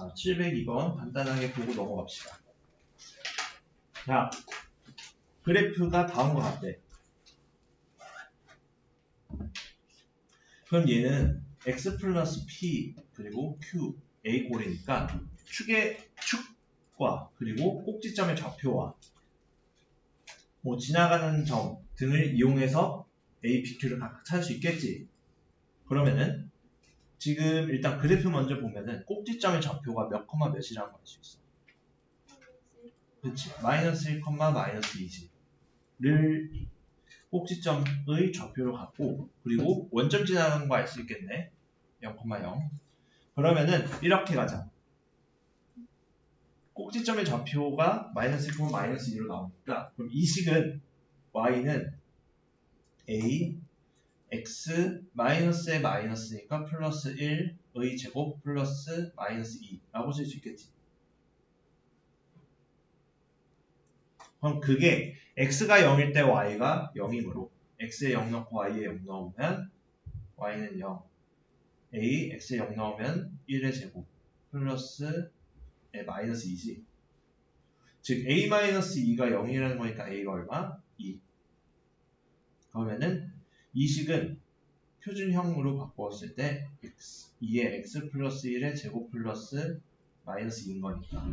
자, 702번 간단하게 보고 넘어갑시다. 자, 그래프가 다음과 같대. 그럼 얘는 x 플러스 p 그리고 q a 꼴이니까 축과 그리고 꼭지점의 좌표와 뭐 지나가는 점 등을 이용해서 a, p, q를 각각 찾을 수 있겠지. 그러면은 지금 일단 그래프 먼저 보면은 꼭지점의 좌표가 몇 컴마 몇이라는 걸 알 수 있어. 그렇지. 마이너스 1, 마이너스 2를 꼭지점의 좌표로 갖고 그리고 원점 지나가는 거 알 수 있겠네. 0,0. 그러면은 이렇게 가자. 꼭지점의 좌표가 마이너스 1, 마이너스 2로 나오니까 그럼 이 식은 y는 a x 마이너스의 마이너스니까 플러스 1의 제곱 플러스 마이너스 2라고 쓸 수 있겠지. 그럼 그게 x가 0일 때 y가 0이므로 x에 0 넣고 y에 0 넣으면 y는 0 a x에 0 넣으면 1의 제곱 플러스 마이너스 2지. 즉 a 마이너스 2가 0이라는 거니까 a가 얼마? 2. 그러면은 이 식은 표준형으로 바꾸었을 때 2의 x 플러스 1의 제곱 플러스 마이너스 2인 거니까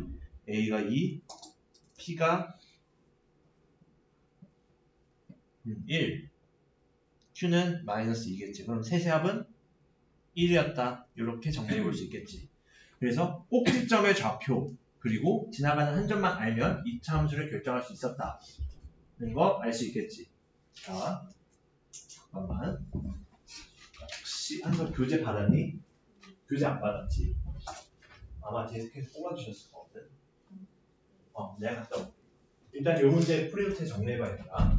a가 2, p가 1, q는 마이너스 2겠지. 그럼 세세합은 1이었다. 이렇게 정리해 볼 수 있겠지. 그래서 꼭지점의 좌표 그리고 지나가는 한 점만 알면 2차 함수를 결정할 수 있었다는 거 알 수 있겠지. 자, 잠깐만. 혹시 한번 교재 받았니? 교재 안 받았지? 아마 데스크에서 뽑아주셨을 거거든. 내가 갔다 올게. 일단 이 문제 프리노트에 정리해봐야겠다.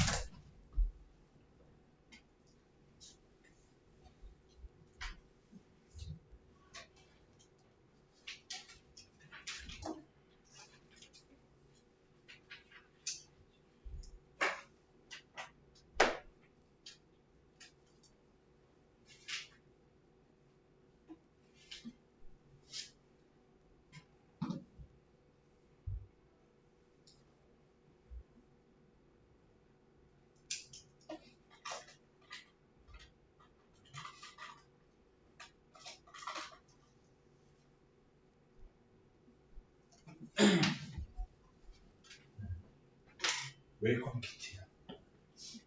웰컴 키트야.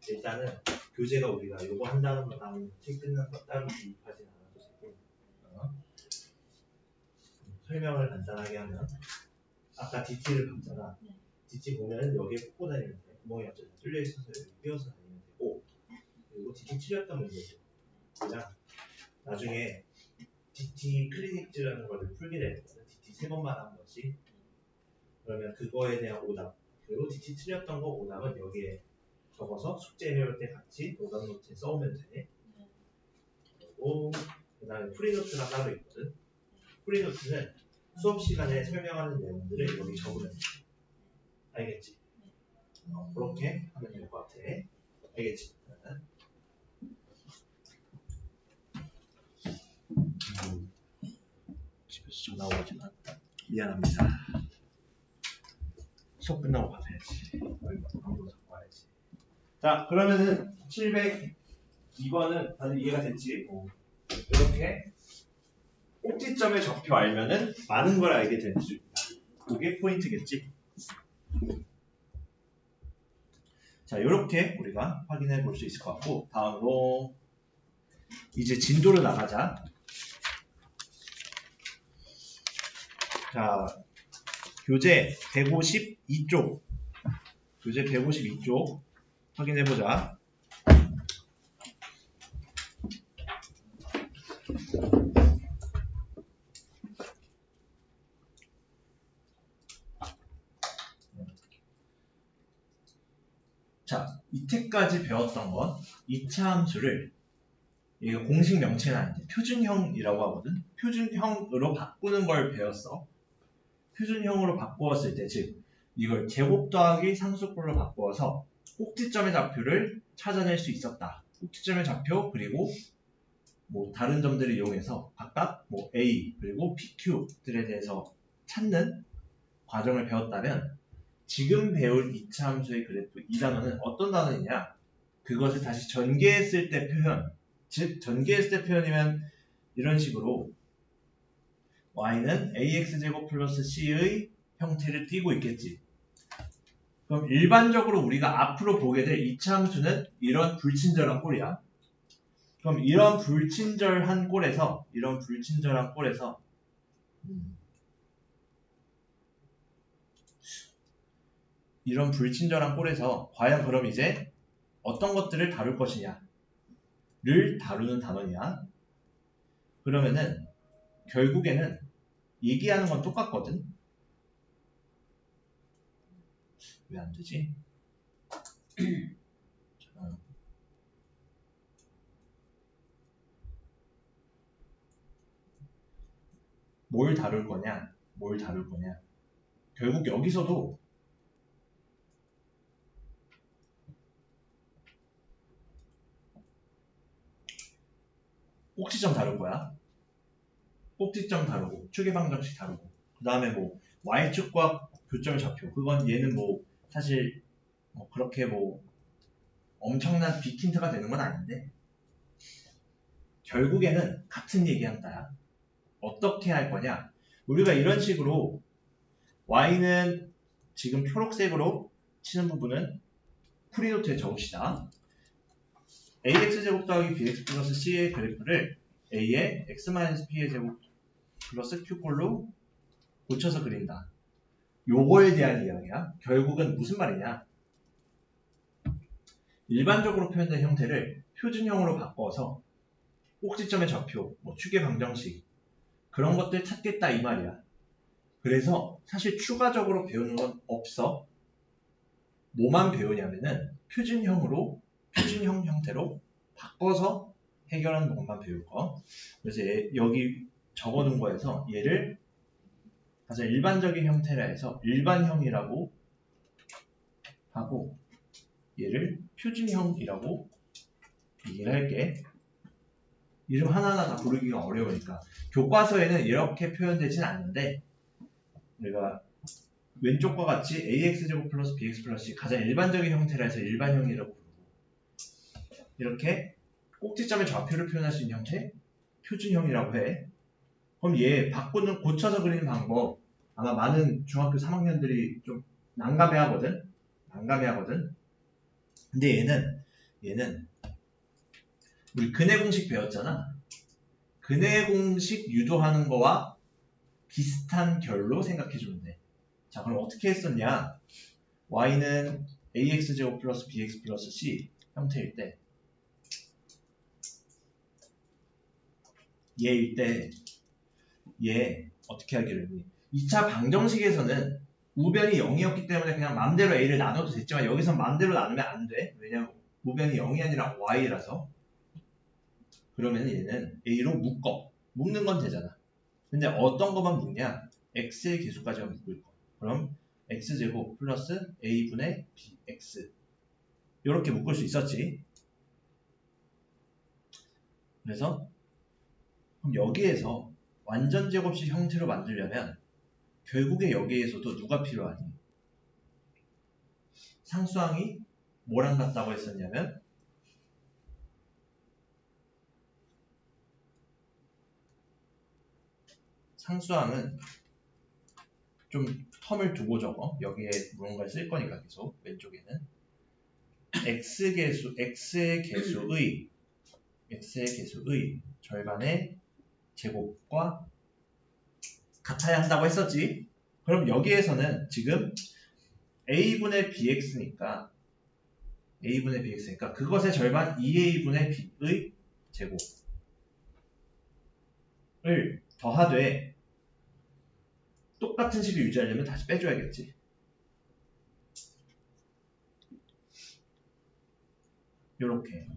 일단은 교재가 우리가 요거 한다는 거 다음 책 끝난 거 따로 구입하진 않아도 되고 설명을 간단하게 하면 아까 DT를 봤잖아. DT 보면 여기에 꽂고 다니면 돼. 구멍이 앞쪽에 뚫려 있어서 여기 끼워서 다니면 되고 그리고 DT 틀렸던 문제죠. 그냥 나중에 DT 클리닉즈라는 거를 풀게 되거든. DT 3번만 한 거지. 그러면 그거에 대한 오답 그리고 DT 틀렸던 거 오답은 여기에 적어서 숙제 해올 때 같이 오답 노트에 써오면 돼. 그리고 그 다음에 프리노트가 따로 있거든. 프리노트는 수업 시간에 설명하는 내용들을 여기 적으면 돼. 알겠지? 그렇게 하면 될 것 같아. 알겠지? 집에서 전화 오진 않다. 미안합니다. 수업 끝나고 받아야지. 방송 잡고 와야지. 자, 그러면은 702번은 다들 이해가 됐지? 이렇게 꼭지점의 좌표 알면은 많은 걸 알게 될 수 있다. 그게 포인트겠지? 자, 이렇게 우리가 확인해 볼 수 있을 것 같고 다음으로 이제 진도로 나가자. 자, 교재 152쪽 교재 152쪽 확인해 보자. 자, 이때까지 배웠던 건 2차 함수를 이게 공식 명칭은 아닌데 표준형이라고 하거든. 표준형으로 바꾸는 걸 배웠어. 표준형으로 바꾸었을 때, 즉 이걸 제곱 더하기 상수꼴로 바꾸어서 꼭지점의 좌표를 찾아낼 수 있었다. 꼭지점의 좌표 그리고 뭐 다른 점들을 이용해서 각각 뭐 A 그리고 PQ들에 대해서 찾는 과정을 배웠다면 지금 배울 이차함수의 그래프 이 단어는 어떤 단어이냐? 그것을 다시 전개했을 때 표현, 즉 전개했을 때 표현이면 이런 식으로 y는 ax제곱 플러스 c의 형태를 띠고 있겠지. 그럼 일반적으로 우리가 앞으로 보게 될 이차함수는 이런 불친절한 꼴이야. 그럼 이런 불친절한 꼴에서 과연 그럼 이제 어떤 것들을 다룰 것이냐를 다루는 단어냐? 그러면은 결국에는 얘기하는 건 똑같거든. 왜 안 되지? 뭘 다룰 거냐? 결국 여기서도 꼭지점 다룰 거야. 꼭지점 다루고 추계방정식 다루고 그 다음에 뭐 y축과 교점의 좌표 그건 얘는 뭐 사실 뭐 그렇게 뭐 엄청난 빅힌트가 되는 건 아닌데 결국에는 같은 얘기한다야. 어떻게 할 거냐? 우리가 이런 식으로 y는 지금 초록색으로 치는 부분은 프리노트에 적읍시다. ax제곱 더하기 bx 플러스 c의 그래프를 a의 x-p의 제곱 플러스 q꼴로 고쳐서 그린다. 요거에 대한 이야기야. 결국은 무슨 말이냐? 일반적으로 표현된 형태를 표준형으로 바꿔서 꼭지점의 좌표, 뭐 축의 방정식 그런 것들 찾겠다 이 말이야. 그래서 사실 추가적으로 배우는 건 없어. 뭐만 배우냐면은 표준형 형태로 바꿔서 해결하는 것만 배울 거. 그래서 여기 적어둔 거에서 얘를 가장 일반적인 형태라 해서 일반형이라고 하고 얘를 표준형이라고 얘기를 할게. 이름 하나하나 다 부르기가 어려우니까 교과서에는 이렇게 표현되진 않는데 우리가 왼쪽과 같이 ax제곱 플러스 bx 플러스 c 가장 일반적인 형태라 해서 일반형이라고 부르고 이렇게 꼭지점의 좌표를 표현할 수 있는 형태 표준형이라고 해. 그럼 얘 바꾸는 고쳐서 그리는 방법 아마 많은 중학교 3학년들이 좀 난감해하거든. 근데 얘는 우리 근해 공식 배웠잖아. 근해 공식 유도하는 거와 비슷한 결로 생각해주면 돼. 자, 그럼 어떻게 했었냐? y는 ax제곱 플러스 bx 플러스 c 형태일 때 얘일 때 얘 어떻게 하기로 했니? 2차 방정식에서는 우변이 0이었기 때문에 그냥 마음대로 a를 나눠도 됐지만 여기서 마음대로 나누면 안 돼. 왜냐면 우변이 0이 아니라 y라서. 그러면 얘는 a로 묶는 건 되잖아. 근데 어떤 것만 묶냐? x의 개수까지만 묶을 거. 그럼 x제곱 플러스 a분의 bx 이렇게 묶을 수 있었지. 그래서 그럼 여기에서 완전 제곱식 형태로 만들려면 결국에 여기에서도 누가 필요하니? 상수항이 뭐랑 같다고 했었냐면 상수항은 좀 텀을 두고 적어. 여기에 무언가를 쓸 거니까 계속 왼쪽에는 x의 개수의 절반의 제곱과 같아야 한다고 했었지. 그럼 여기에서는 지금 a분의 bx니까 그것의 절반 2a분의 b의 제곱을 더하되 똑같은 식을 유지하려면 다시 빼줘야겠지. 요렇게.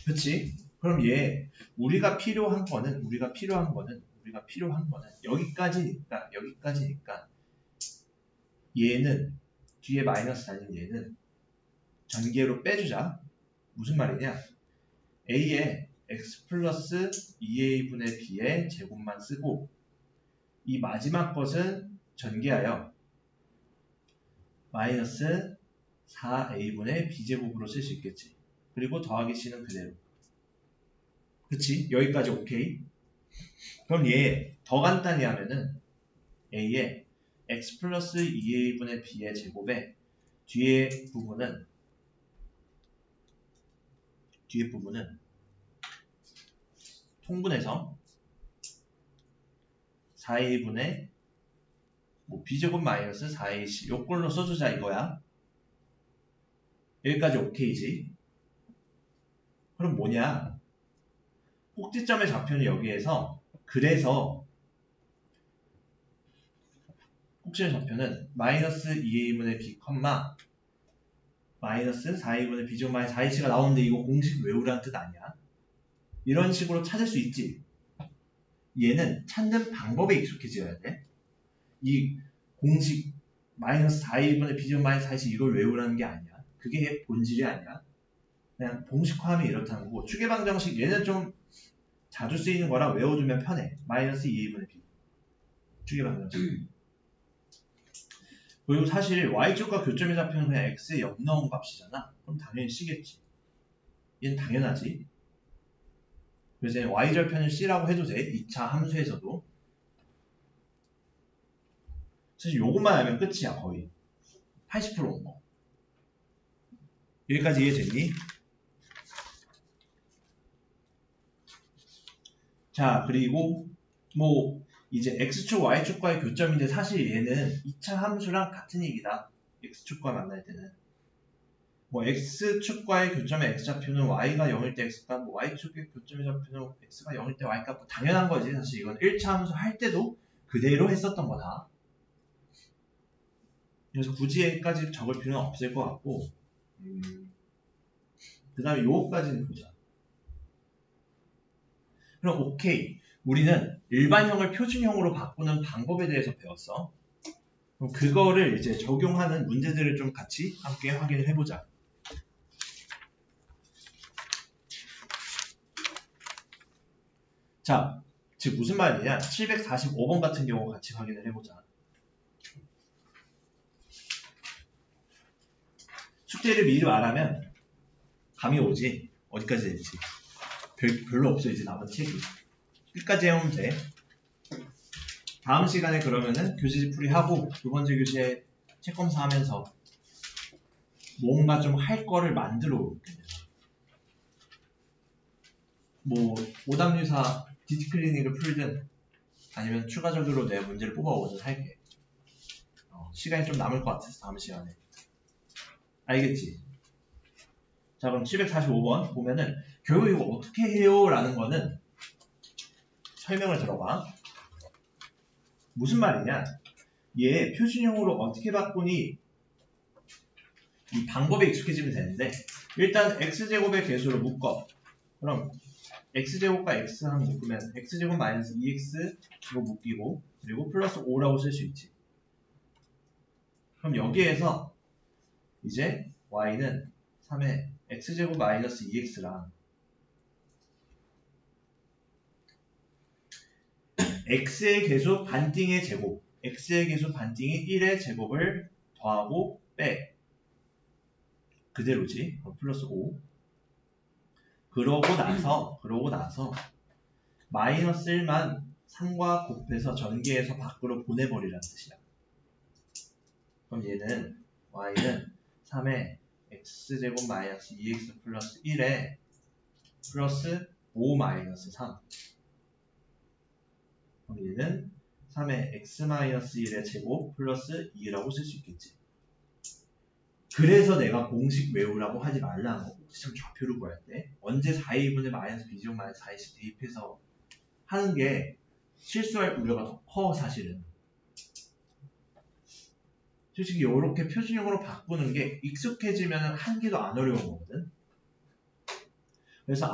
그치? 그럼 얘 우리가 필요한 거는 여기까지니까 얘는 뒤에 마이너스 달린 얘는 전개로 빼주자. 무슨 말이냐? a에 x 플러스 2a분의 b의 제곱만 쓰고 이 마지막 것은 전개하여 마이너스 4a분의 b제곱으로 쓸 수 있겠지. 그리고 더하기 c는 그대로. 그치? 여기까지 오케이? 그럼 얘 더 간단히 하면은 a에 x 플러스 2a분의 b의 제곱에 뒤에 부분은 통분해서 4a분의 b제곱 마이너스 4ac 요걸로 써주자 이거야. 여기까지 오케이지. 그럼 뭐냐? 꼭지점의 좌표는 여기에서 그래서 꼭지점의 좌표는 마이너스 2a분의 b, 마이너스 4a분의 b제곱 마이너스 4ac가 나오는데 이거 공식 외우라는 뜻 아니야? 이런 식으로 찾을 수 있지. 얘는 찾는 방법에 익숙해져야 돼. 이 공식 마이너스 4a분의 b제곱 마이너스 4ac 이걸 외우라는 게 아니야. 그게 본질이 아니야. 그냥 공식화하면 이렇다는 거고 추계방정식 얘는 좀 자주 쓰이는 거라 외워두면 편해. 마이너스 2a분의 b 추계방정식. 그리고 사실 y축과 교점의 좌표는 그냥 x에 0 넣은 값이잖아. 그럼 당연히 c겠지. 얘는 당연하지. 그래서 y절편은 c라고 해도 돼. 2차 함수에서도. 사실 요것만 알면 끝이야 거의. 80% 온 거. 여기까지 이해됐니? 자, 그리고 뭐 이제 x축, y축과의 교점인데 사실 얘는 2차 함수랑 같은 얘기다. x축과 만날 때는. 뭐 x축과의 교점의 x좌표는 y가 0일 때 x값, 뭐 y축의 교점의 좌표는 x가 0일 때 y값. 뭐 당연한 거지. 사실 이건 1차 함수 할 때도 그대로 했었던 거다. 그래서 굳이 여기까지 적을 필요는 없을 것 같고 그 다음에 요거까지는 보자. 그럼 오케이. 우리는 일반형을 표준형으로 바꾸는 방법에 대해서 배웠어. 그럼 그거를 이제 적용하는 문제들을 좀 같이 함께 확인을 해보자. 자, 즉 무슨 말이냐? 745번 같은 경우 같이 확인을 해보자. 숙제를 미리 말하면 감이 오지. 어디까지 될지. 별로 없어 이제 남은 책이. 끝까지 해오면 돼. 다음 시간에 그러면은 교재집 풀이하고 두 번째 교시에 책 검사하면서 뭔가 좀 할 거를 만들어 올게. 뭐 오답유사 디스클리닉을 풀든 아니면 추가적으로 내 문제를 뽑아오든 할게. 시간이 좀 남을 것 같아서 다음 시간에. 알겠지? 자, 그럼 745번 보면은 결국 이거 어떻게 해요? 라는 거는 설명을 들어봐. 무슨 말이냐? 얘 표준형으로 어떻게 바꾸니? 이 방법에 익숙해지면 되는데 일단 x제곱의 개수로 묶어. 그럼 x제곱과 x항 묶으면 x제곱 마이너스 2x 이거 묶이고 그리고 플러스 5라고 쓸 수 있지. 그럼 여기에서 이제 y는 3에 x제곱 마이너스 2x랑 x의 개수 반띵의 제곱 x의 개수 반띵이 1의 제곱을 더하고 빼 그대로지. 플러스 5 그러고 나서 마이너스 1만 3과 곱해서 전개해서 밖으로 보내버리라는 뜻이야. 그럼 얘는 y는 3에 x제곱 마이너스 2x 플러스 1에 플러스 5 마이너스 3 그럼 얘는 3에 x 마이너스 1의 제곱 플러스 2라고 쓸 수 있겠지. 그래서 내가 공식 외우라고 하지 말라는 거. 꼭지점 좌표를 구할 때 언제 4a분의 마이너스 b제곱 마이너스 4ac 대입해서 하는 게 실수할 우려가 더 커 사실은. 솔직히 이렇게 표준형으로 바꾸는 게 익숙해지면 한 개도 안 어려운 거거든. 그래서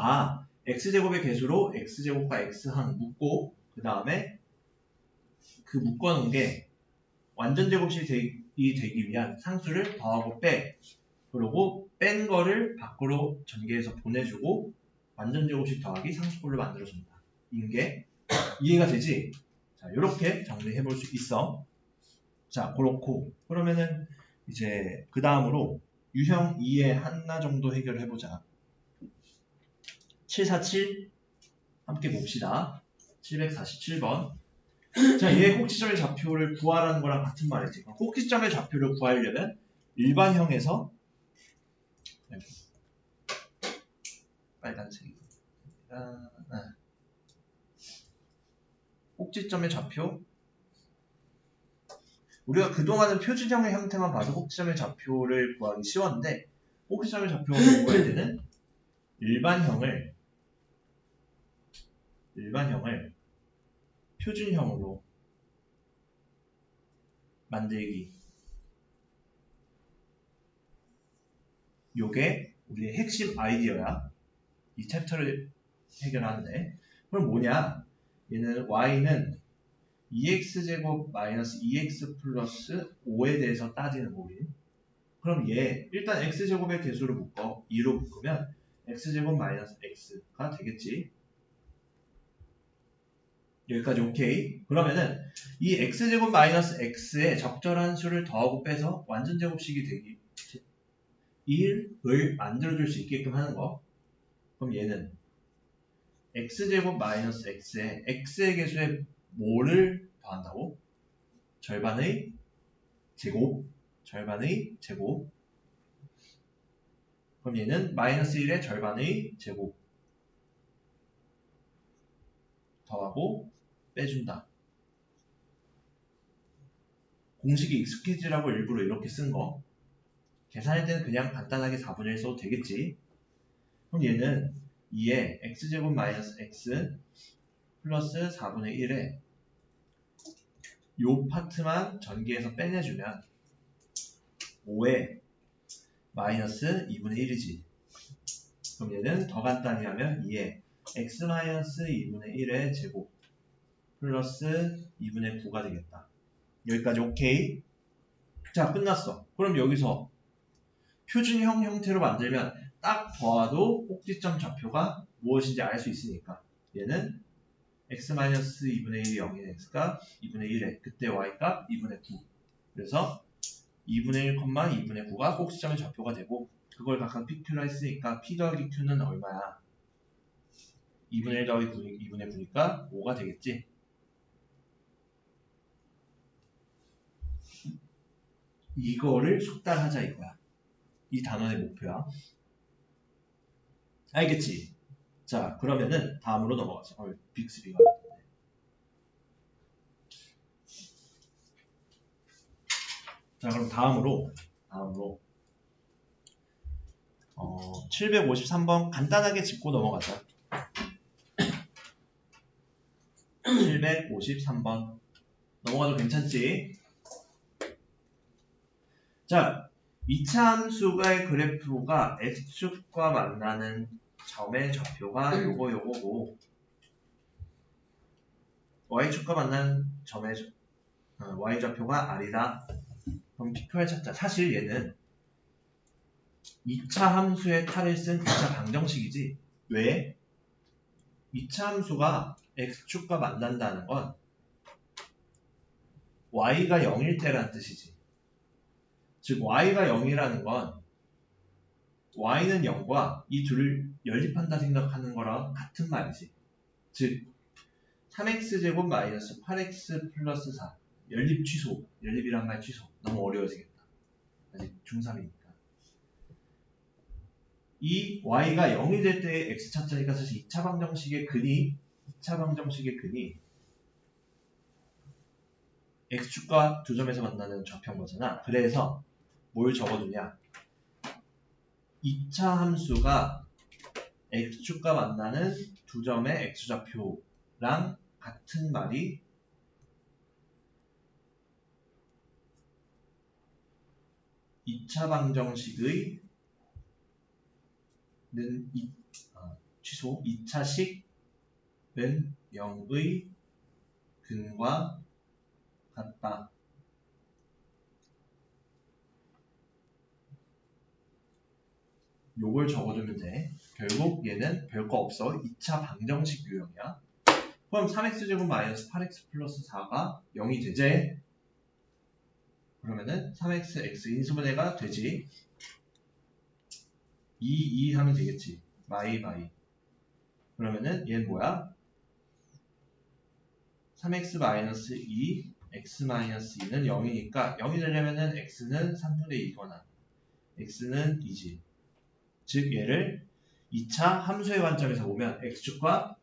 x제곱의 개수로 x제곱과 x항 묶고 그 다음에 그 묶어놓은 게 완전 제곱식이 되기 위한 상수를 더하고 빼 그러고 뺀 거를 밖으로 전개해서 보내주고 완전 제곱식 더하기 상수꼴로 만들어준다. 인게 이해가 되지? 자, 이렇게 정리해 볼 수 있어. 자, 그렇고 그러면은 이제 그 다음으로 유형 2의 하나 정도 해결해 보자. 747 함께 봅시다. 747번. 자, 얘의 꼭지점의 좌표를 구하라는 거랑 같은 말이지. 꼭지점의 좌표를 구하려면 일반형에서 빨간색이 꼭지점의 좌표, 우리가 그동안은 표준형의 형태만 봐서 꼭지점의 좌표를 구하기 쉬웠는데 꼭지점의 좌표가 구할 때는 일반형을 표준형으로 만들기, 요게 우리의 핵심 아이디어야. 이 챕터를 해결하는데 그럼 뭐냐, 얘는 y는 2x제곱 마이너스 2x 플러스 5에 대해서 따지는 거 우리. 그럼 얘 일단 x제곱의 개수를 묶어 2로 묶으면 x제곱 마이너스 x가 되겠지. 여기까지 오케이. 그러면은 이 x제곱 마이너스 x에 적절한 수를 더하고 빼서 완전 제곱식이 되기 1을 만들어줄 수 있게끔 하는 거. 그럼 얘는 x제곱 마이너스 x에 x의 개수에 뭐를 더한다고? 절반의 제곱. 그럼 얘는 마이너스 1의 절반의 제곱 더하고 빼준다. 공식이 익숙해지라고 일부러 이렇게 쓴 거. 계산할 때는 그냥 간단하게 4분의 1 써도 되겠지. 그럼 얘는 2에 x제곱 마이너스 x 플러스 4분의 1에 요 파트만 전개해서 빼내주면 5에 마이너스 2분의 1이지. 그럼 얘는 더 간단히 하면 2에 x 마이너스 2분의 1의 제곱 플러스 2분의 9가 되겠다. 여기까지 오케이? 자, 끝났어. 그럼 여기서 표준형 형태로 만들면 딱 봐도 꼭지점 좌표가 무엇인지 알 수 있으니까 얘는 x-2분의 1이 0인 x가 2분의 1에 그때 y값 2분의 9. 그래서 2분의 1, 2분의 9가 꼭지점의 좌표가 되고 그걸 각각 pq로 했으니까 p 더하기 q는 얼마야? 2분의 1 더하기 2분의 9니까 5가 되겠지. 이거를 숙달하자 이거야. 이 단원의 목표야. 알겠지? 자, 그러면은 다음으로 넘어가자. 빅스비가. 자, 그럼 다음으로 753번 간단하게 짚고 넘어가자. 753번 넘어가도 괜찮지? 자, 2차 함수의 그래프가 x축과 만나는 점의 좌표가 요거고 y축과 만나는 점의 y좌표가 r이다. 그럼 pq를 찾자. 사실 얘는 2차 함수의 탈을 쓴 2차 방정식이지. 왜? 2차 함수가 x축과 만난다는 건 y가 0일 때란 뜻이지. 즉 y가 0이라는 건 y는 0과 이 둘을 연립한다 생각하는 거랑 같은 말이지. 즉 3x제곱 마이너스 8x 플러스 4 연립 취소. 연립이란 말 취소. 너무 어려워지겠다. 아직 중3이니까. 이 y가 0이 될 때의 x 찾자니까 사실 2차 방정식의 근이 x축과 두 점에서 만나는 좌표인 거잖아. 그래서 뭘 적어두냐? 2차 함수가 x축과 만나는 두 점의 x좌표랑 같은 말이 2차 방정식의 2차식은 0의 근과 같다. 요걸 적어두면 돼. 결국 얘는 별거 없어. 2차 방정식 유형이야. 그럼 3x제곱 마이너스 8x 플러스 4가 0이 되지? 그러면은 3x, x 인수분해가 되지. 2 하면 되겠지. 마이. 그러면은 얘는 뭐야? 3x 마이너스 2, x 마이너스 2는 0이니까 0이 되려면은 x는 3분의 2거나 x는 2지. 즉 얘를 2차 함수의 관점에서 보면 x축과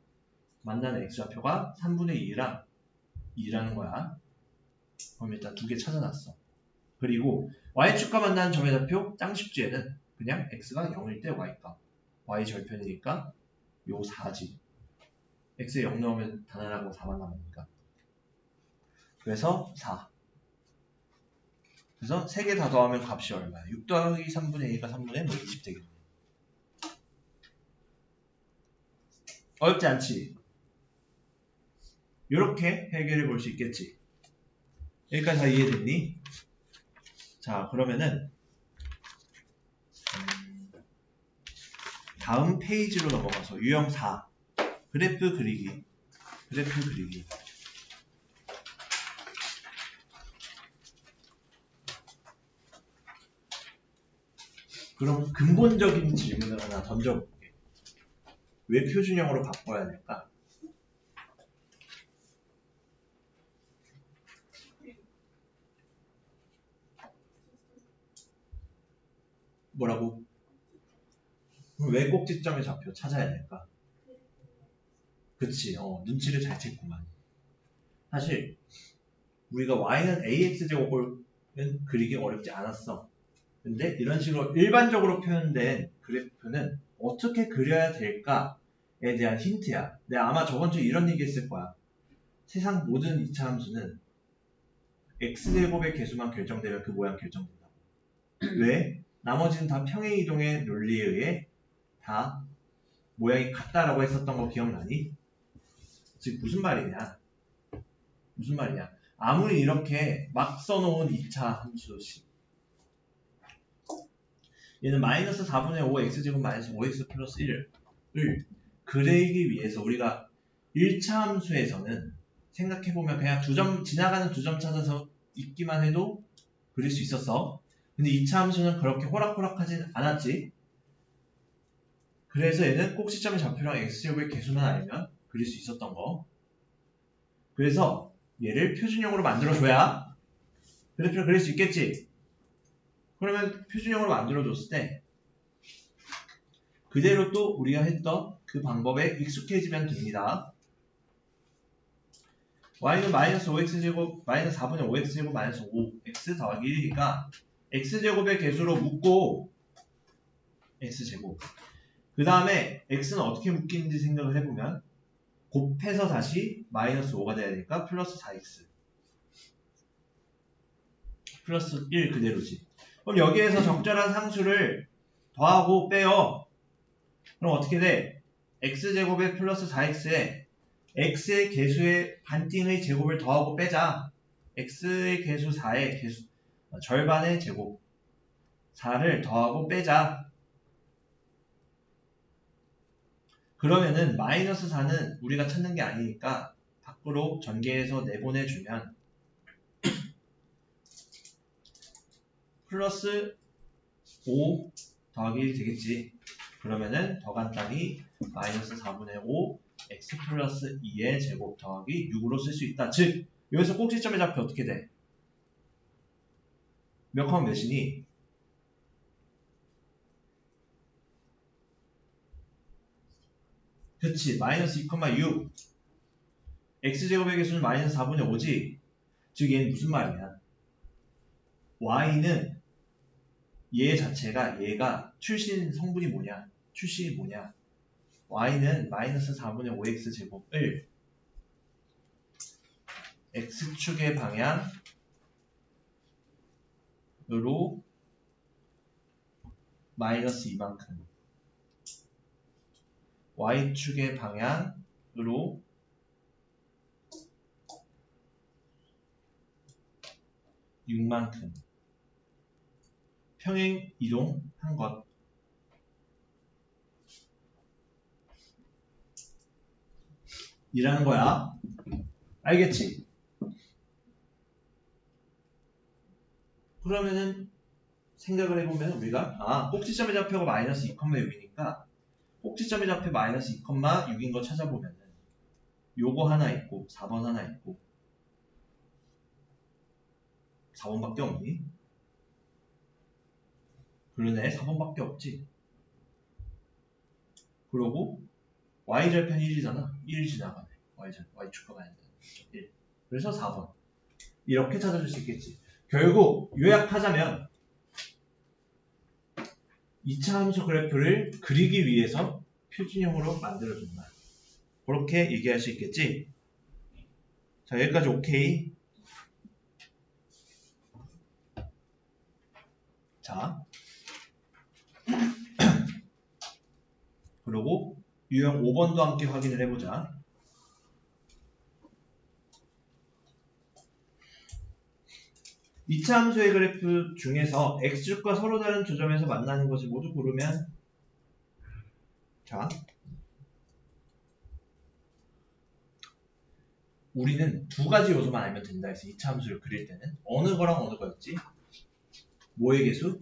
만나는 x좌표가 3분의 2랑 2라는 거야. 그럼 일단 두 개 찾아놨어. 그리고 y축과 만나는 점의 좌표 짱식지에는 그냥 x가 0일 때 y값, y 절편이니까 요 4지. x에 0 넣으면 단안하고 4만 남으니까. 그래서 4. 그래서 3개 다 더하면 값이 얼마야? 6 더하기 3분의 2가 3분의 뭐 20 되겠네. 어렵지 않지? 이렇게 해결해 볼 수 있겠지. 여기까지 다 이해됐니? 자, 그러면은 다음 페이지로 넘어가서 유형 4 그래프 그리기. 그럼 근본적인 질문을 하나 던져볼게. 왜 표준형으로 바꿔야 될까? 뭐라고? 왜 꼭지점의 좌표 찾아야 될까? 그치, 눈치를 잘 챘구만. 사실 우리가 y는 ax제곱을 그리기 어렵지 않았어. 근데 이런 식으로 일반적으로 표현된 그래프는 어떻게 그려야 될까에 대한 힌트야. 내가 아마 저번 주에 이런 얘기 했을 거야. 세상 모든 2차 함수는 x제곱의 개수만 결정되면 그 모양 결정된다고. 왜? 나머지는 다 평행이동의 논리에 의해 다 모양이 같다라고 했었던 거 기억나니? 즉 무슨 말이냐? 아무리 이렇게 막 써놓은 2차 함수식 얘는 마이너스 4분의 5 x제곱 마이너스 5x 플러스 1을 그리기 위해서 우리가 1차 함수에서는 생각해보면 그냥 지나가는 2점 찾아서 있기만 해도 그릴 수 있었어. 근데 2차 함수는 그렇게 호락호락하진 않았지. 그래서 얘는 꼭지점의 좌표랑 x제곱의 개수만 알면 그릴 수 있었던 거. 그래서 얘를 표준형으로 만들어줘야 그래프를 그릴 수 있겠지. 그러면 표준형으로 만들어줬을 때 그대로 또 우리가 했던 그 방법에 익숙해지면 됩니다. y는 마이너스 5x제곱 마이너스 4분의 5x제곱 마이너스 5x 더하기 1이니까 x제곱의 개수로 묶고 x제곱 그 다음에 x는 어떻게 묶이는지 생각을 해보면 곱해서 다시 마이너스 5가 돼야 되니까 플러스 4x 플러스 1 그대로지. 그럼 여기에서 적절한 상수를 더하고 빼요. 그럼 어떻게 돼? x제곱에 플러스 4x에 x의 개수의 반띵의 제곱을 더하고 빼자. x의 개수 4의 개수 절반의 제곱 4를 더하고 빼자. 그러면은 마이너스 4는 우리가 찾는 게 아니니까 밖으로 전개해서 내보내주면 플러스 5 더하기 1 되겠지. 그러면은 더 간단히 마이너스 4분의 5 x 플러스 2의 제곱 더하기 6으로 쓸 수 있다. 즉 여기서 꼭지점의 좌표 어떻게 돼? 몇 컴마 몇이니? 그치 마이너스 2,6 x제곱의 개수는 마이너스 4분의 5지. 즉 얘는 무슨 말이야? y는 얘 자체가 얘가 출신 성분이 뭐냐? 출신이 뭐냐? y는 마이너스 4분의 5x 제곱을 x축의 방향으로 마이너스 이만큼 y축의 방향으로 (6만큼) 평행 이동한 것. 이라는 거야. 알겠지? 그러면은 생각을 해보면 우리가 꼭지점의 좌표가 마이너스 2,6이니까 꼭지점의 좌표 마이너스 2,6인 거 찾아보면은 요거 하나 있고 4번 하나 있고 4번밖에 없니? 그러네 4번밖에 없지. 그러고 y절편 1이잖아. 1 지나가네. y축과 마이너스 1. 그래서 4번. 이렇게 찾아줄 수 있겠지. 결국 요약하자면 2차 함수 그래프를 그리기 위해서 표준형으로 만들어준다. 그렇게 얘기할 수 있겠지. 자, 여기까지 오케이. 자, 그리고 유형 5번도 함께 확인을 해보자. 이 차 함수의 그래프 중에서 x축과 서로 다른 두 점에서 만나는 것을 모두 고르면 자, 우리는 두 가지 요소만 알면 된다 해서 2차 함수를 그릴 때는 어느 거랑 어느 거였지? 뭐의 개수?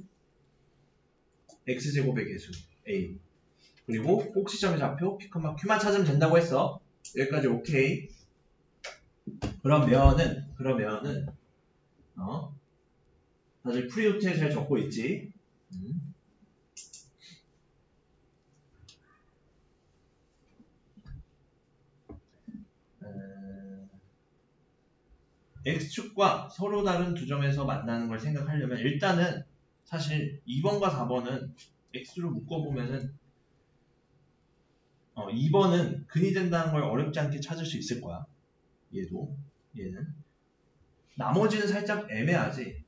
x제곱의 개수 a 그리고 꼭지점의 좌표 p, q만 찾으면 된다고 했어. 여기까지 오케이. 그러면은 다들 프리노트에 잘 적고 있지? x축과 서로 다른 두 점에서 만나는 걸 생각하려면 일단은 사실 2번과 4번은 x로 묶어보면은 2번은 근이 된다는 걸 어렵지 않게 찾을 수 있을 거야. 얘는 나머지는 살짝 애매하지.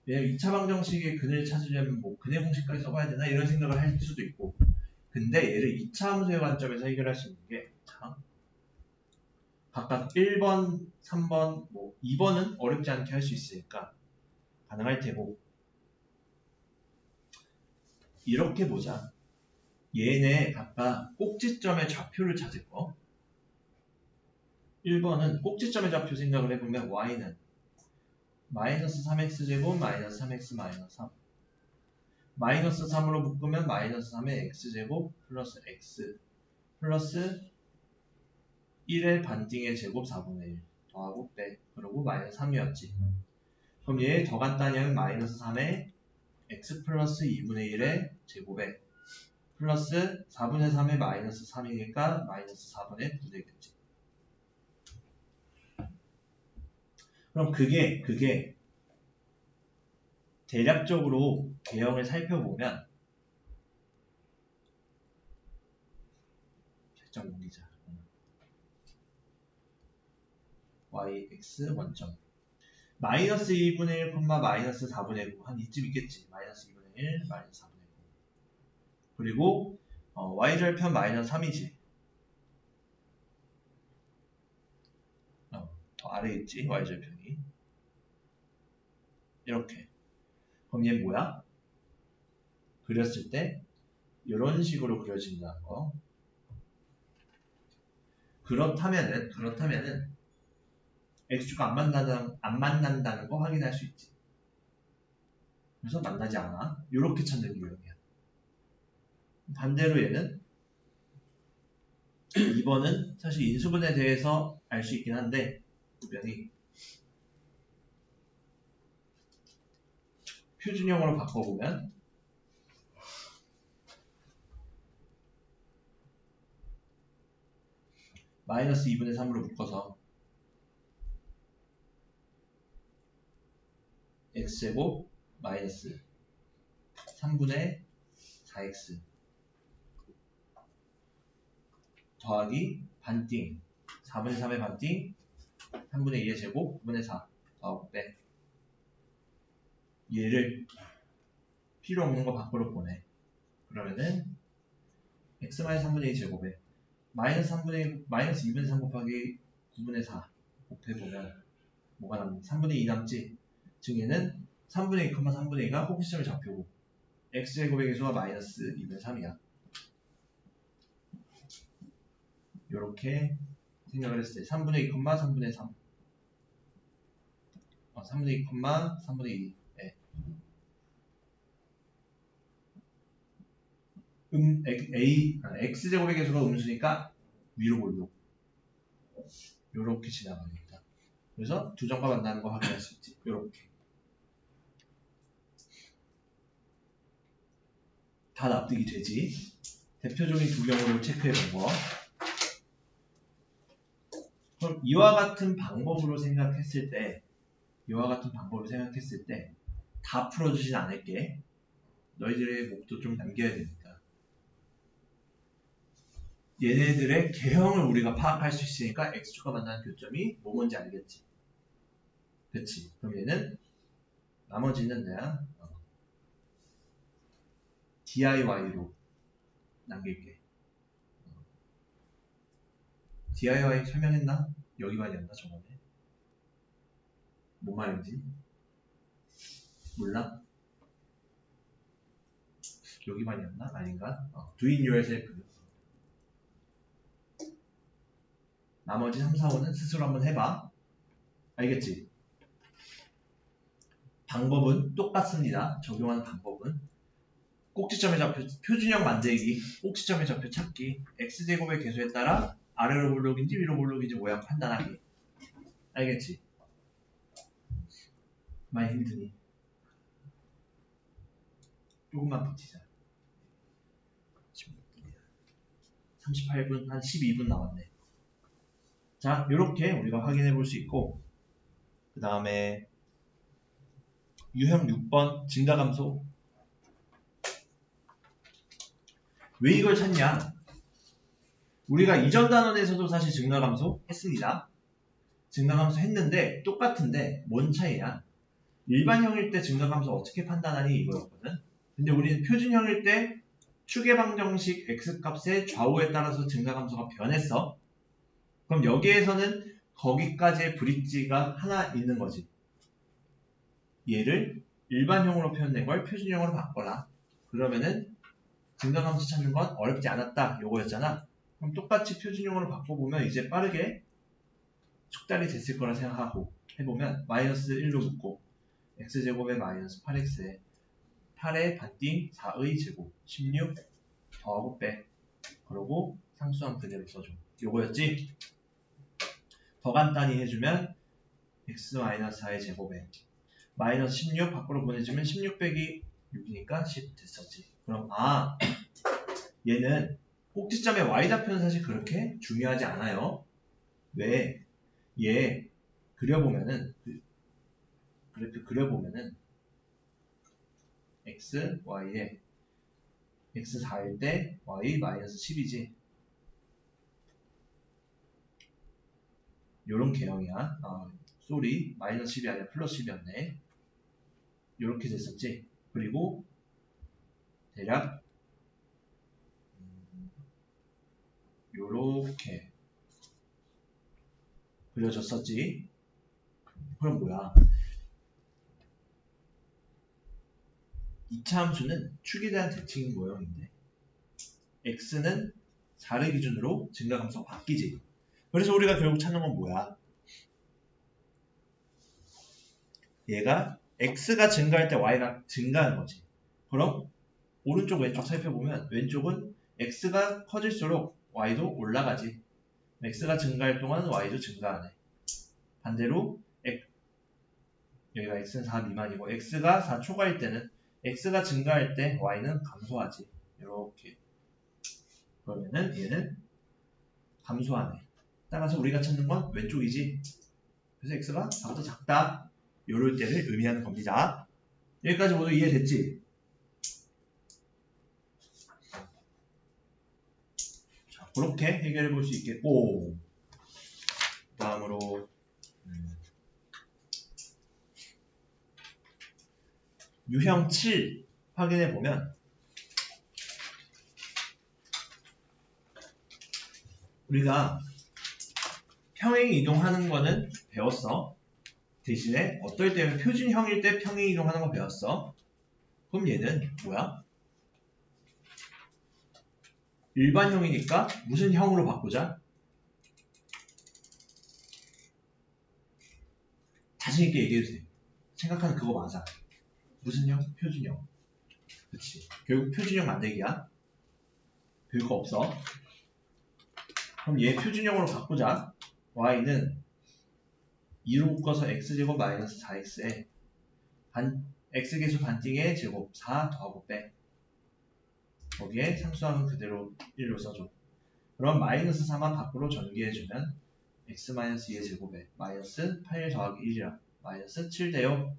왜냐면 2차 방정식의 근을 찾으려면 뭐 근의 공식까지 써봐야 되나 이런 생각을 할 수도 있고. 근데 얘를 2차 함수의 관점에서 해결할 수 있는 게 각각 1번, 3번, 2번은 어렵지 않게 할 수 있으니까 가능할 테고. 이렇게 보자. 얘네 각각 꼭지점의 좌표를 찾을 거. 1번은 꼭지점의 좌표 생각을 해보면 y는 마이너스 3x제곱 마이너스 3x 마이너스 3 마이너스 3으로 묶으면 마이너스 3의 x제곱 플러스 x 플러스 1의 반띵의 제곱 4분의 1 더하고 빼 그리고 마이너스 3이었지. 그럼 얘 더 간단히 하면 마이너스 3의 x 플러스 2분의 1의 제곱에 플러스 4분의 3의 마이너스 3이니까 마이너스 4분의 9 되겠지. 그럼 그게 대략적으로 개형을 살펴보면 살짝 옮기자. yx 원점 마이너스 2분의 1, 마이너스 4분의 9 한 이쯤 있겠지. 마이너스 2분의 1, 마이너스 4분의 9 그리고 y절편 마이너스 3이지. 더 아래에 있지 y절편이. 이렇게. 그럼 얘 뭐야? 그렸을 때 이런 식으로 그려진다는 거. 그렇다면은 x축과 안 만난다는 거 확인할 수 있지. 그래서 만나지 않아. 이렇게 찾는 유형이야. 반대로 얘는 2번은 사실 인수분에 대해서 알 수 있긴 한데 구변이 표준형으로 바꿔보면 마이너스 2분의 3으로 묶어서 x제곱 마이너스 3분의 4x 더하기 반띵 4분의 3의 반띵 3분의 2의 제곱 9분의 4 더하고 빼 얘를 필요 없는 거 밖으로 보내. 그러면은 x-3분의 2 제곱에 마이너스 2분의 3 곱하기 9분의 4 곱해보면 뭐가 남니? 3분의 2 남지? 즉 얘는 3분의 2, 3분의 2가 꼭지점의 좌표고 x제곱의 개수가 마이너스 2분의 3이야. 요렇게 생각을 했을 때 3분의 2, 3분의 3 3분의 2, 3분의 2 네. x제곱의 개수가 음수니까 위로 볼록 요렇게 지나갑니다. 그래서 두 점과 만나는 거 확인할 수 있지. 요렇게 다 납득이 되지. 대표적인 두 경우를 체크해 본 거. 그럼 이와 같은 방법으로 생각했을 때 다 풀어주진 않을게. 너희들의 목도 좀 남겨야 되니까. 얘네들의 개형을 우리가 파악할 수 있으니까 x축과 만나는 교점이 뭐 뭔지 알겠지? 그치? 그럼 얘는 나머지는 내가 DIY로 남길게. DIY 설명했나? 여기만이었나 저번에? 뭔 말인지? 몰라? 여기만이었나? 아닌가? Do it yourself. 나머지 3, 4, 5는 스스로 한번 해봐. 알겠지? 방법은 똑같습니다. 적용하는 방법은 꼭지점의 좌표, 표준형 만들기, 꼭지점의 좌표 찾기, x제곱의 개수에 따라 아래로 볼록인지 위로 볼록인지 모양 판단하기. 알겠지? 많이 힘드니? 조금만 버티자. 38분, 한 12분 남았네. 자, 이렇게 우리가 확인해 볼 수 있고, 그 다음에 유형 6번 증가감소. 왜 이걸 찾냐? 우리가 이전 단원에서도 사실 증가감소 했습니다. 증가감소 했는데 똑같은데 뭔 차이냐? 일반형일 때 증가감소 어떻게 판단하니 이거였거든. 근데 우리는 표준형일 때 추계방정식 x값의 좌우에 따라서 증가감소가 변했어. 그럼 여기에서는 거기까지의 브릿지가 하나 있는 거지. 얘를 일반형으로 표현된 걸 표준형으로 바꿔라. 그러면은 증가감소 찾는 건 어렵지 않았다. 요거였잖아. 그럼 똑같이 표준형으로 바꿔보면 이제 빠르게 축달이 됐을 거라 생각하고 해보면 마이너스 1로 묶고 x제곱에 마이너스 8x에 8의 반띵 4의 제곱 16 더하고 빼 그러고 상수함 그대로 써줘. 요거였지? 더 간단히 해주면 x-4의 제곱에 마이너스 16 밖으로 보내주면 16 빼기 6이니까 10 됐었지. 그럼 얘는 꼭지점의 y좌표는 사실 그렇게 중요하지 않아요. 왜? 얘 그려보면은 그래프 그려보면은 x, y에 x 4일 때 y 마이너스 10이지. 요런 개형이야. 쏘리 마이너스 10이 아니라 플러스 10이었네. 요렇게 됐었지. 그리고 대략 요렇게 그려졌었지. 그럼 뭐야? 2차 함수는 축에 대한 대칭 모형인데 x는 4를 기준으로 증가감소가 바뀌지. 그래서 우리가 결국 찾는 건 뭐야? 얘가 x가 증가할 때 y가 증가하는 거지. 그럼 오른쪽 왼쪽 살펴보면 왼쪽은 x가 커질수록 y도 올라가지. x가 증가할 동안 y도 증가하네. 반대로 여기가 x는 4 미만이고 x가 4 초과일 때는 x가 증가할 때 y는 감소하지. 이렇게. 그러면은 얘는 감소하네. 따라서 우리가 찾는 건 왼쪽이지. 그래서 x가 4보다 작다. 요럴 때를 의미하는 겁니다. 여기까지 모두 이해됐지? 자, 그렇게 해결해 볼 수 있겠고 다음으로 유형 7 확인해 보면 우리가 평행 이동하는 거는 배웠어. 대신에 어떨 때는 표준형일 때 평행 이동하는 거 배웠어. 그럼 얘는 뭐야? 일반형이니까 무슨 형으로 바꾸자? 자신있게 얘기해도 돼. 생각하는 그거 맞아. 무슨 형? 표준형. 그치. 결국 표준형 만들기야. 별거 없어. 그럼 얘 표준형으로 바꾸자. y는 2로 묶어서 x제곱 마이너스 4x에 x계수 반띵의 제곱 4 더하고 빼. 거기에 상수항은 그대로 1로 써줘. 그럼 마이너스 4만 밖으로 전개해주면 x-2의 제곱에 마이너스 8 더하기 1이라 마이너스 7 돼요.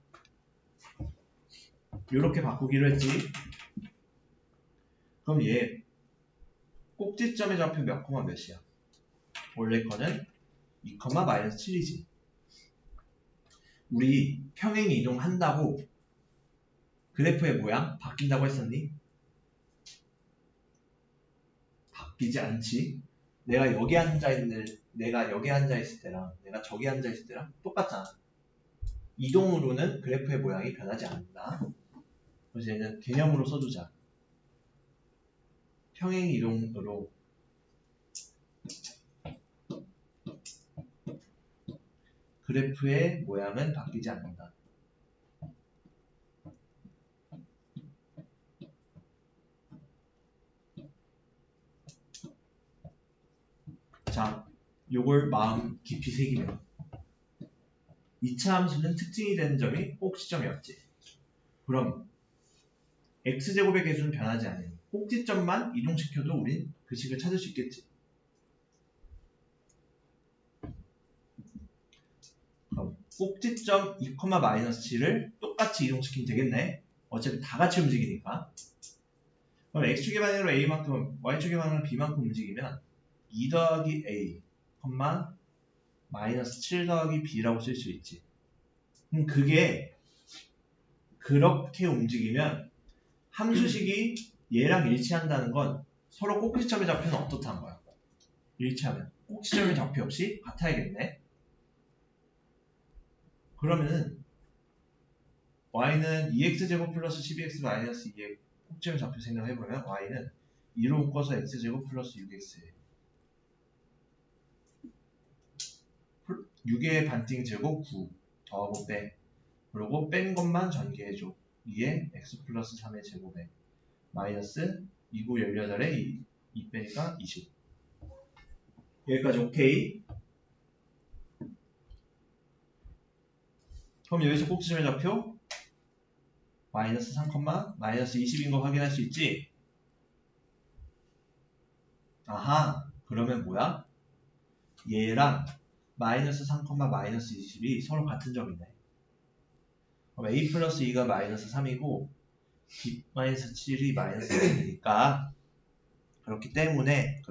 요렇게 바꾸기로 했지. 그럼 얘 꼭지점의 좌표 몇 콤마 몇이야? 원래 거는 2, 마이너스 7이지. 우리 평행 이동한다고 그래프의 모양 바뀐다고 했었니? 바뀌지 않지. 내가 여기 앉아있을 때랑 내가 저기 앉아있을 때랑 똑같잖아. 이동으로는 그래프의 모양이 변하지 않는다. 그래서 얘는 개념으로 써두자. 평행 이동으로 그래프의 모양은 바뀌지 않는다. 자, 요걸 마음 깊이 새기면 2차 함수는 특징이 되는 점이 꼭지점이었지. 그럼 x제곱의 개수는 변하지 않으니 꼭지점만 이동시켜도 우린 그 식을 찾을 수 있겠지. 그럼 꼭지점 2, 마이너스 7을 똑같이 이동시키면 되겠네. 어차피 다 같이 움직이니까. 그럼 x축의 방향으로 a만큼, y축의 방향으로 b만큼 움직이면 2 더하기 a, 마이너스 7 더하기 b라고 쓸 수 있지. 그럼 그게 그렇게 움직이면 함수식이 얘랑 일치한다는 건 서로 꼭지점의 좌표는 어떻다는 거야? 일치하면 꼭지점의 좌표 역시 같아야겠네. 그러면은 y는 2x제곱 플러스 12x 마이너스 2의 꼭지점의 좌표 생각해보면 y는 2로 묶어서 x제곱 플러스 6x에 6의 반띵 제곱 9 더하고 빼. 그리고 뺀 것만 전개해줘. 2에 x 플러스 3의 제곱에 마이너스 2, 9, 18에 2 빼니까 20. 여기까지 오케이. 그럼 여기서 꼭지점의 좌표 마이너스 3, 마이너스 20인 거 확인할 수 있지? 아하, 그러면 뭐야? 얘랑 마이너스 3, 마이너스 20이 서로 같은 점이네. 그럼 a 플러스 2가 마이너스 3이고 b 마이너스 7이 마이너스 1이니까 그렇기 때문에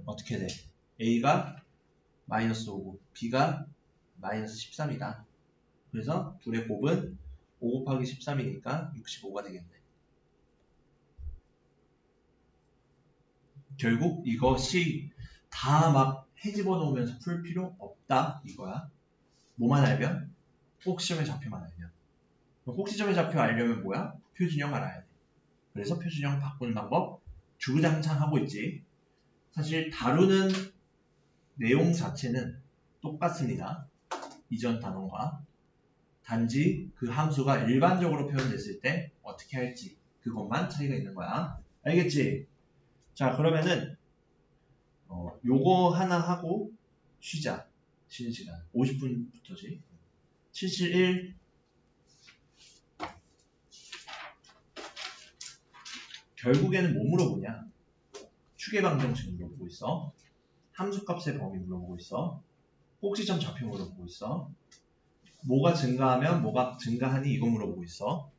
어떻게 돼? a가 마이너스 5고 b가 마이너스 13이다. 그래서 둘의 곱은 5 곱하기 13이니까 65가 되겠네. 결국 이것이 다 막 헤집어 놓으면서 풀 필요 없다 이거야. 뭐만 알면? 꼭지점의 좌표만 알면. 꼭지점의 좌표 알려면 뭐야? 표준형 알아야 돼. 그래서 표준형 바꾸는 방법 주구장창 하고 있지. 사실 다루는 내용 자체는 똑같습니다. 이전 단원과. 단지 그 함수가 일반적으로 표현됐을 때 어떻게 할지 그것만 차이가 있는 거야. 알겠지? 자, 그러면은 요거 하나 하고 쉬자. 쉬는 시간 50분부터지. 771 결국에는 뭐 물어보냐? 축의 방정식 물어보고 있어. 함수값의 범위 물어보고 있어. 꼭지점 좌표 물어보고 있어. 뭐가 증가하면 뭐가 증가하니 이거 물어보고 있어.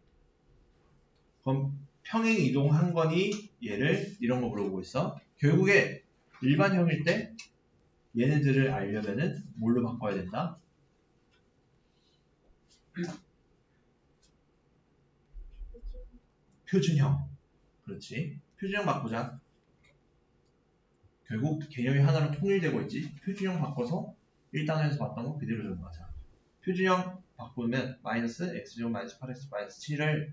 그럼 평행 이동한 거니 얘를 이런 거 물어보고 있어. 결국에 일반형일 때 얘네들을 알려면은 뭘로 바꿔야 된다? 표준형. 그렇지. 표준형 바꾸자. 결국 개념이 하나로 통일되고 있지. 표준형 바꿔서 1단원에서 봤던 거 그대로 적용하자. 표준형 바꾸면 마이너스 x제곱 마이너스 8x 마이너스 7을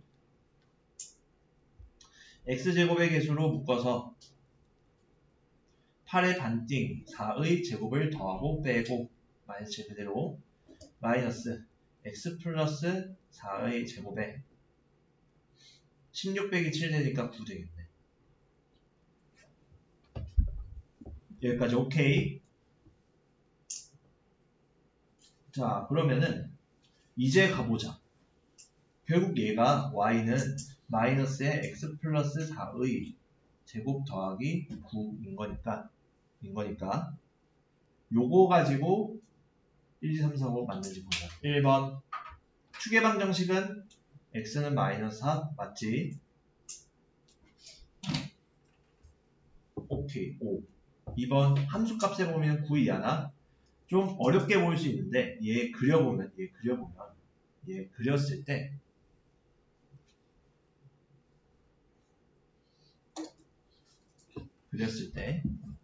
x제곱의 개수로 묶어서 8의 반띵 4의 제곱을 더하고 빼고 마이너스 그대로 마이너스 x 플러스 4의 제곱에 16 빼기 7 되니까 9 되겠네. 여기까지 오케이. 자, 그러면은 이제 가보자. 결국 얘가 y는 마이너스의 x 플러스 4의 제곱 더하기 9인 거니까 요거 가지고 1, 2, 3, 4, 5 맞는지 보자. 1번 축의 방정식은 x는 마이너스 4 맞지? 오케이 5. 2번 함수값에 보면 9 이하나? 좀 어렵게 보일 수 있는데 얘 그렸을 때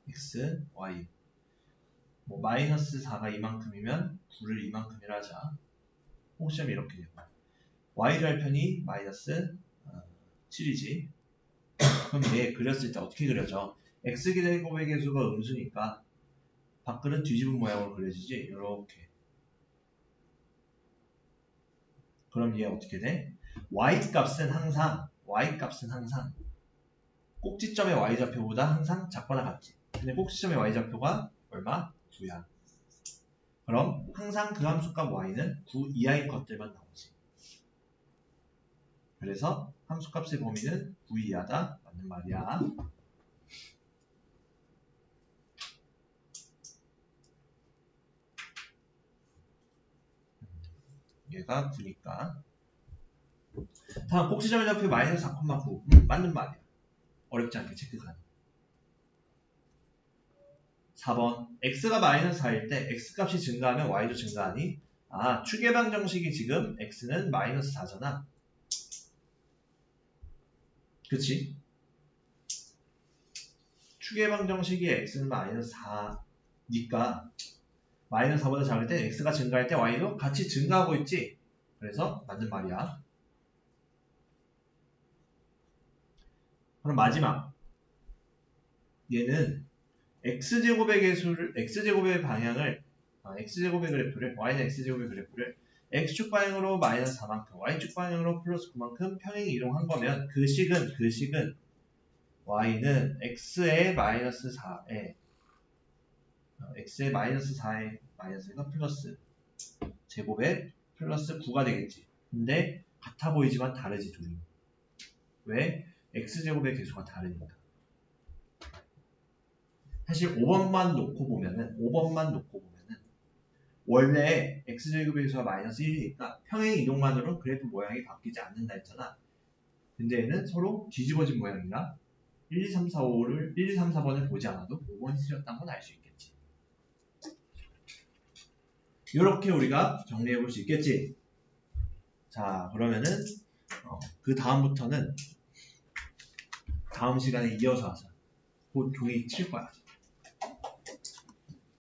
x, y 뭐 마이너스 4가 이만큼이면 9를 이만큼이라 하자. 혹시나 이렇게 되고 y를 할 편이 마이너스 7이지. 그럼 얘 그렸을 때 어떻게 그려져? x제곱의 개수가 음수니까 밖은 뒤집은 모양으로 그려지지. 이렇게. 그럼 얘 어떻게 돼? y값은 항상 꼭지점의 y좌표보다 항상 작거나 같지. 근데 꼭지점의 y좌표가 얼마? 9야. 그럼 항상 그 함수값 y는 9 이하인 것들만 나오지. 그래서 함수값의 범위는 9 이하다. 맞는 말이야. 얘가 9니까. 다음 꼭지점의 좌표 마이너스 4,9. 맞는 말이야. 어렵지 않게 체크하니. 4번 x가 마이너스 4일 때 x값이 증가하면 y도 증가하니? 아, 축의 방정식이 지금 x는 마이너스 4잖아. 그치? 축의 방정식이 x는 마이너스 4니까 마이너스 4보다 작을 때 x가 증가할 때 y도 같이 증가하고 있지? 그래서 맞는 말이야. 그럼 마지막 얘는 x제곱의 방향을 x제곱의 그래프를 y는 x제곱의 그래프를 x축 방향으로 마이너스 4만큼 y축 방향으로 플러스 9만큼 평행 이동한 거면 그 식은 y는 x의 마이너스 4에 x의 마이너스 4에 마이너스가 플러스 제곱에 플러스 9가 되겠지. 근데 같아 보이지만 다르지 둘이. 왜? x제곱의 개수가 다르니까. 사실 5번만 놓고 보면은 원래 x제곱의 개수가 마이너스 1이니까 평행 이동만으로는 그래프 모양이 바뀌지 않는다 했잖아. 근데 얘는 서로 뒤집어진 모양이라 1, 2, 3, 4, 4번을 보지 않아도 5번이 틀렸다는 건 알 수 있겠지. 이렇게 우리가 정리해 볼 수 있겠지. 자, 그러면은 그 다음부터는 다음 시간에 이어서 하자. 곧 종이 칠 거야.